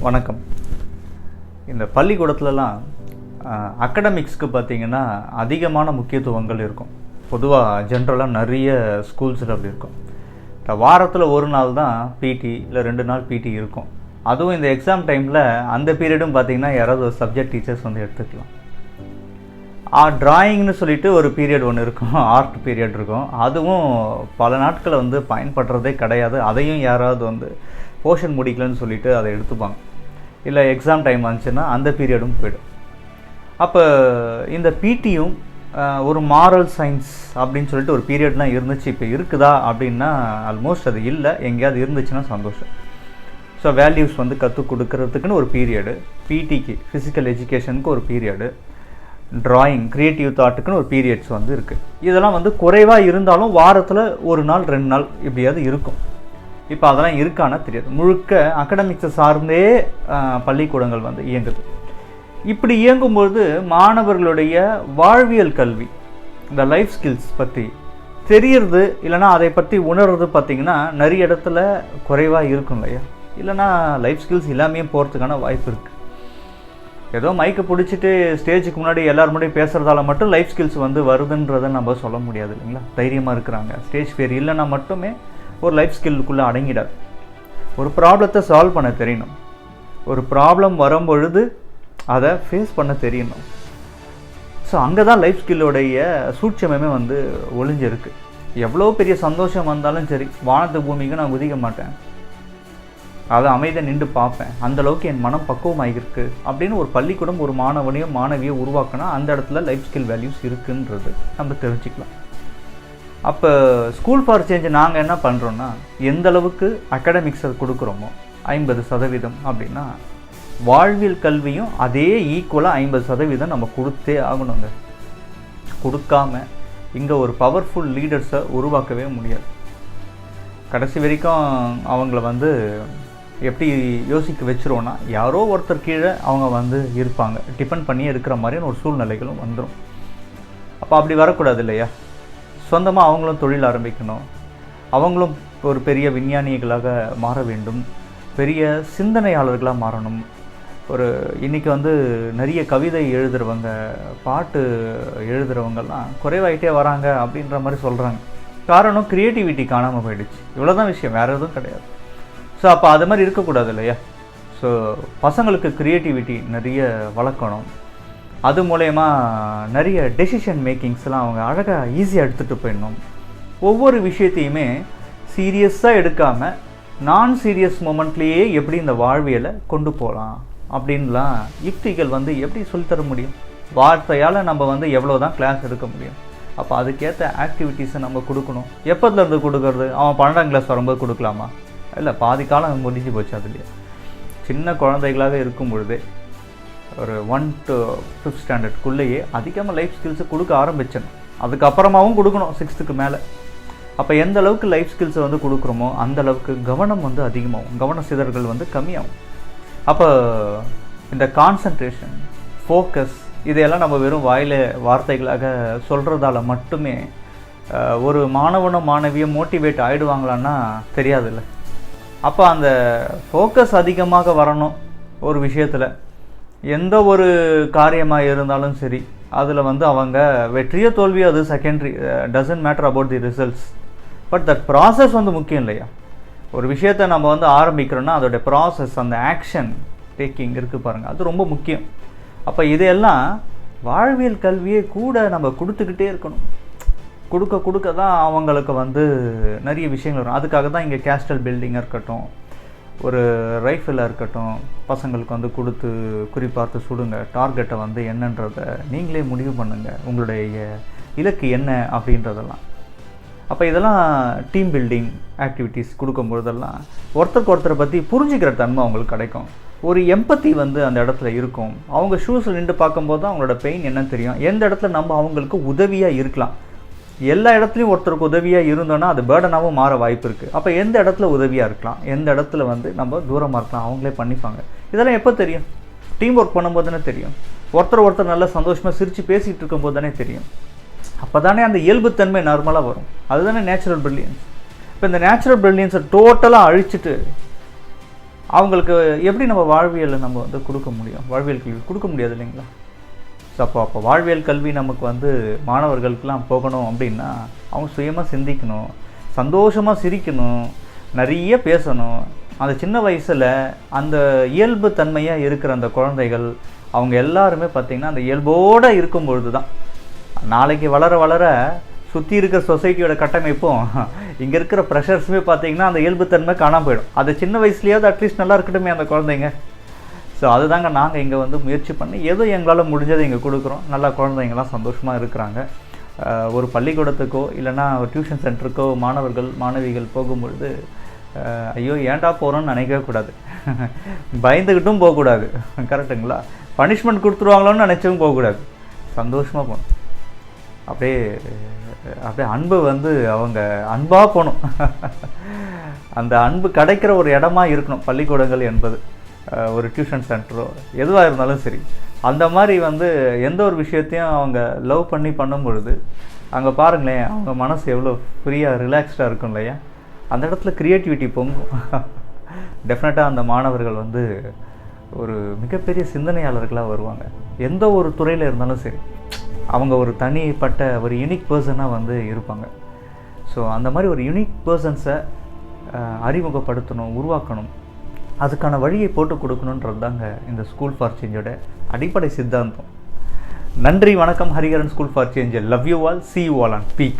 வணக்கம். இந்த பள்ளிக்கூடத்துலலாம் அகடமிக்ஸ்க்கு பார்த்திங்கன்னா அதிகமான முக்கியத்துவங்கள் இருக்கும். பொதுவாக ஜென்ரலாக நிறைய ஸ்கூல்ஸில் அப்படி இருக்கும். வாரத்தில் ஒரு நாள் தான் பிடி இல்லை 2 நாள் பிடி இருக்கும். அதுவும் இந்த எக்ஸாம் டைமில் அந்த பீரியடும் பார்த்திங்கன்னா யாராவது ஒரு சப்ஜெக்ட் டீச்சர்ஸ் வந்து எடுத்துக்கலாம். ட்ராயிங்னு சொல்லிட்டு ஒரு பீரியட் ஒன்று இருக்கும், ஆர்ட் பீரியட் இருக்கும். அதுவும் பல நாட்களை வந்து பயன்படுறதே கிடையாது. அதையும் யாராவது வந்து போர்ஷன் முடிக்கலன்னு சொல்லிட்டு அதை எடுத்துப்பாங்க. இல்லை எக்ஸாம் டைம் வந்துச்சுன்னா அந்த பீரியடும் போய்டும். அப்போ இந்த பிடியும் ஒரு மாரல் சயின்ஸ் அப்படின்னு சொல்லிட்டு ஒரு பீரியட்லாம் இருந்துச்சு. இப்போ இருக்குதா அப்படின்னா ஆல்மோஸ்ட் அது இல்லை. எங்கேயாவது இருந்துச்சுன்னா சந்தோஷம். ஸோ வேல்யூஸ் வந்து கற்றுக் கொடுக்கறதுக்குன்னு ஒரு பீரியடு, பிடிக்கு ஃபிசிக்கல் எஜுகேஷனுக்கு ஒரு பீரியடு, ட்ராயிங் க்ரியேட்டிவ் தாட்டுக்குன்னு ஒரு பீரியட்ஸ் வந்து இருக்குது. இதெல்லாம் வந்து குறைவாக இருந்தாலும் வாரத்தில் 1 நாள் 2 நாள் இப்படியாவது இருக்கும். இப்போ அதெல்லாம் இருக்கானா தெரியாது. முழுக்க அகடமிக்ஸை சார்ந்தே பள்ளிக்கூடங்கள் வந்து இயங்குது. இப்படி இயங்கும்போது மாணவர்களுடைய வாழ்வியல் கல்வி, இந்த லைஃப் ஸ்கில்ஸ் பற்றி தெரியறது இல்லைனா அதை பற்றி உணர்றது பார்த்திங்கன்னா நிறைய இடத்துல குறைவாக இருக்கும் இல்லையா? இல்லைனா லைஃப் ஸ்கில்ஸ் எல்லாமே போகிறதுக்கான வாய்ப்பு இருக்குது. ஏதோ மைக்கை பிடிச்சிட்டு ஸ்டேஜுக்கு முன்னாடி எல்லோரும் முன்னாடி பேசுகிறதால மட்டும் லைஃப் ஸ்கில்ஸ் வந்து வருதுன்றதை நம்ம சொல்ல முடியாது இல்லைங்களா? தைரியமாக இருக்கிறாங்க, ஸ்டேஜ் ஃபியர் இல்லைன்னா மட்டுமே ஒரு லைஃப் ஸ்கில்லுக்குள்ளே அடங்கிடாது. ஒரு ப்ராப்ளத்தை சால்வ் பண்ண தெரியணும். ஒரு ப்ராப்ளம் வரும்பொழுது அதை ஃபேஸ் பண்ண தெரியணும். ஸோ அங்கே தான் லைஃப் ஸ்கில்லோடைய சூட்சமே வந்து ஒளிஞ்சிருக்கு. எவ்வளோ பெரிய சந்தோஷம் வந்தாலும் சரி, வானத்து பூமிக்கு நான் குதிக்க மாட்டேன், அதை அமைதியாக நின்று பார்ப்பேன், அந்தளவுக்கு என் மனம் பக்குவமாகிருக்கு அப்படின்னு ஒரு பள்ளிக்கூடம் ஒரு மாணவனையோ மாணவியோ உருவாக்கினா அந்த இடத்துல லைஃப் ஸ்கில் வேல்யூஸ் இருக்குன்றது நம்ம தெரிஞ்சுக்கலாம். அப்போ ஸ்கூல் ஃபார் சேஞ்ச் நாங்கள் என்ன பண்ணுறோன்னா, எந்த அளவுக்கு அகடமிக்ஸை கொடுக்குறோமோ 50% அப்படின்னா வாழ்வியல் கல்வியும் அதே ஈக்குவலாக 50% நம்ம கொடுத்தே ஆகணுங்க. கொடுக்காம இங்கே ஒரு பவர்ஃபுல் லீடர்ஸை உருவாக்கவே முடியாது. கடைசி வரைக்கும் அவங்கள வந்து எப்படி யோசிக்க வச்சுருவோன்னா, யாரோ ஒருத்தர் கீழே அவங்க வந்து இருப்பாங்க, டிபெண்ட் பண்ணி இருக்கிற மாதிரியான ஒரு சூழ்நிலைகளும் வந்துடும். அப்போ அப்படி வரக்கூடாது இல்லையா? சொந்தமாக அவங்களும் தொழில் ஆரம்பிக்கணும், அவங்களும் ஒரு பெரிய விஞ்ஞானிகளாக மாற வேண்டும், பெரிய சிந்தனையாளர்களாக மாறணும். ஒரு இன்றைக்கி வந்து நிறைய கவிதை எழுதுகிறவங்க, பாட்டு எழுதுகிறவங்கெல்லாம் குறைவாயிட்டே வராங்க அப்படின்ற மாதிரி சொல்கிறாங்க. காரணம் க்ரியேட்டிவிட்டி காணாமல் போயிடுச்சு. இவ்வளோதான் விஷயம், வேறு எதுவும் கிடையாது. ஸோ அப்போ அது மாதிரி இருக்கக்கூடாது இல்லையா? ஸோ பசங்களுக்கு க்ரியேட்டிவிட்டி நிறைய வளர்க்கணும். அது மூலயமா நிறைய டெசிஷன் மேக்கிங்ஸ்லாம் அவங்க அழகாக ஈஸியாக எடுத்துகிட்டு போயிடணும். ஒவ்வொரு விஷயத்தையுமே சீரியஸாக எடுக்காமல் நான் சீரியஸ் மொமெண்ட்லேயே எப்படி இந்த வாழ்வியலை கொண்டு போகலாம் அப்படின்லாம் யுக்திகள் வந்து எப்படி சொல்லித்தர முடியும்? வார்த்தையால் நம்ம வந்து எவ்வளோ தான் கிளாஸ் எடுக்க முடியும்? அப்போ அதுக்கேற்ற ஆக்டிவிட்டீஸை நம்ம கொடுக்கணும். எப்போதுலேருந்து கொடுக்கறது? அவன் 12ஆம் கிளாஸ் வரும்போது கொடுக்கலாமா? இல்லை, பாதி காலம் முடிஞ்சு போச்சு. அதுலேயே சின்ன குழந்தைகளாக இருக்கும் பொழுதே ஒரு 1 to 5th ஸ்டாண்டர்டுக்குள்ளேயே அதிகமாக லைஃப் ஸ்கில்ஸை கொடுக்க ஆரம்பிச்சணும். அதுக்கப்புறமாவும் கொடுக்கணும் 6th மேலே. அப்போ எந்த அளவுக்கு லைஃப் ஸ்கில்ஸை வந்து கொடுக்குறோமோ அந்த அளவுக்கு கவனம் வந்து அதிகமாகும், கவன சிதறல்கள் வந்து கம்மியாகும். அப்போ இந்த கான்சன்ட்ரேஷன், ஃபோக்கஸ், இதையெல்லாம் நம்ம வெறும் வார்த்தைகளாக சொல்கிறதால மட்டுமே ஒரு மாணவனோ மாணவியோ மோட்டிவேட் ஆகிடுவாங்களான்னா தெரியாதுல்ல. அப்போ அந்த ஃபோக்கஸ் அதிகமாக வரணும் ஒரு விஷயத்தில். எந்த ஒரு காரியமாக இருந்தாலும் சரி, அதில் வந்து அவங்க வெற்றியோ தோல்வியோ அது secondary, doesn't matter about the results. But that process வந்து முக்கியம் இல்லையா? ஒரு விஷயத்தை நம்ம வந்து ஆரம்பிக்கிறோன்னா அதோடைய ப்ராசஸ், அந்த ஆக்ஷன் டேக்கிங் இருக்குது பாருங்கள், அது ரொம்ப முக்கியம். அப்போ இதையெல்லாம் வாழ்வியல் கல்வியை கூட நம்ம கொடுத்துக்கிட்டே இருக்கணும். கொடுக்க தான் அவங்களுக்கு வந்து நிறைய விஷயங்கள் வரும். அதுக்காக தான் இங்கே கேஸ்டல் பில்டிங்காக இருக்கட்டும், ஒரு ரைஃபிளாக இருக்கட்டும், பசங்களுக்கு வந்து கொடுத்து குறிப்பார்த்து சுடுங்க, டார்கெட்டை வந்து என்னன்றதை நீங்களே முடிவு பண்ணுங்கள், உங்களுடைய இலக்கு என்ன அப்படின்றதெல்லாம். அப்போ இதெல்லாம் டீம் பில்டிங் ஆக்டிவிட்டீஸ் கொடுக்கும்பொழுதெல்லாம் ஒருத்தருக்கு ஒருத்தரை பற்றி புரிஞ்சுக்கிற தன்மை அவங்களுக்கு கிடைக்கும். ஒரு எம்பத்தி வந்து அந்த இடத்துல இருக்கும். அவங்க ஷூஸில் நின்று பார்க்கும்போது தான் அவங்களோட பெயின் என்னன்னு தெரியும். எந்த இடத்துல நம்ம அவங்களுக்கு உதவியாக இருக்கலாம். எல்லா இடத்துலையும் ஒருத்தருக்கு உதவியாக இருந்தோன்னா அது பேர்டனாகவும் மாற வாய்ப்பு இருக்குது. அப்போ எந்த இடத்துல உதவியாக இருக்கலாம், எந்த இடத்துல வந்து நம்ம தூரமாக இருக்கலாம், அவங்களே பண்ணிப்பாங்க. இதெல்லாம் எப்போ தெரியும்? டீம் ஒர்க் பண்ணும்போது தானே தெரியும். ஒருத்தர் நல்லா சந்தோஷமாக சிரித்து பேசிகிட்டு இருக்கும்போது தானே தெரியும். அப்போ தானே அந்த இயல்புத்தன்மை நார்மலாக வரும். அதுதானே நேச்சுரல் பிரில்லியன்ஸ். இப்போ இந்த நேச்சுரல் பிரில்லியன்ஸை டோட்டலாக அழிச்சிட்டு அவங்களுக்கு எப்படி நம்ம வாழ்வியலை நம்ம வந்து கொடுக்க முடியும்? வாழ்வியல் கல்வி கொடுக்க முடியாது இல்லைங்களா? ஸோ அப்போ வாழ்வியல் கல்வி நமக்கு வந்து மாணவர்களுக்கெல்லாம் போகணும் அப்படின்னா அவங்க சுயமாக சிந்திக்கணும், சந்தோஷமாக சிரிக்கணும், நிறைய பேசணும். அந்த சின்ன வயசில் அந்த இயல்பு தன்மையாக இருக்கிற அந்த குழந்தைகள் அவங்க எல்லாருமே பார்த்திங்கன்னா அந்த இயல்போடு இருக்கும்பொழுது தான் நாளைக்கு வளர வளர சுற்றி இருக்கிற சொசைட்டியோட கட்டமைப்பும் இங்கே இருக்கிற ப்ரெஷர்ஸுமே பார்த்திங்கன்னா அந்த இயல்புத்தன்மை காணாமல் போயிடும். அது சின்ன வயசுலேயாவது அட்லீஸ்ட் நல்லா இருக்கட்டுமே அந்த குழந்தைங்க. ஸோ அதுதாங்க நாங்கள் இங்கே வந்து முயற்சி பண்ணி ஏதோ எங்களால் முடிஞ்சதை இங்கே கொடுக்குறோம். நல்லா குழந்தைங்களாம் சந்தோஷமாக இருக்கிறாங்க. ஒரு பள்ளிக்கூடத்துக்கோ இல்லைனா ஒரு டியூஷன் சென்டருக்கோ மாணவர்கள் மாணவிகள் போகும்பொழுது ஐயோ ஏன்டா போகிறோன்னு நினைக்கவே கூடாது, பயந்துக்கிட்டும் போகக்கூடாது. கரெக்டுங்களா? பனிஷ்மெண்ட் கொடுத்துருவாங்களோன்னு நினச்சவும் போகக்கூடாது, சந்தோஷமாக போகணும். அப்படியே அன்பு வந்து அவங்க அன்பாக போகணும். அந்த அன்பு கிடைக்கிற ஒரு இடமா இருக்கணும் பள்ளிக்கூடங்கள் என்பது. ஒரு டியூஷன் சென்டரோ எதுவாக இருந்தாலும் சரி, அந்த மாதிரி வந்து எந்த ஒரு விஷயத்தையும் அவங்க லவ் பண்ணி பண்ணும் பொழுது அங்கே பாருங்களேன் அவங்க மனசு எவ்வளோ ஃப்ரீயாக ரிலாக்ஸ்டாக இருக்கும் இல்லையா? அந்த இடத்துல க்ரியேட்டிவிட்டி பொங்கும். டெஃபினட்டாக அந்த மாணவர்கள் வந்து ஒரு மிகப்பெரிய சிந்தனையாளர்களாக வருவாங்க. எந்த ஒரு துறையில் இருந்தாலும் சரி அவங்க ஒரு தனிப்பட்ட ஒரு யூனிக் பர்சனாக வந்து இருப்பாங்க. ஸோ அந்த மாதிரி ஒரு யூனிக் பர்சன்ஸை அறிமுகப்படுத்தணும், உருவாக்கணும், அதுக்கான வழியை போட்டு கொடுக்கணுன்றது தாங்க இந்த ஸ்கூல் ஃபார் சேஞ்சோட அடிப்படை சித்தாந்தம். நன்றி, வணக்கம். Hariharan, school for change. Love you all, see you all on peak.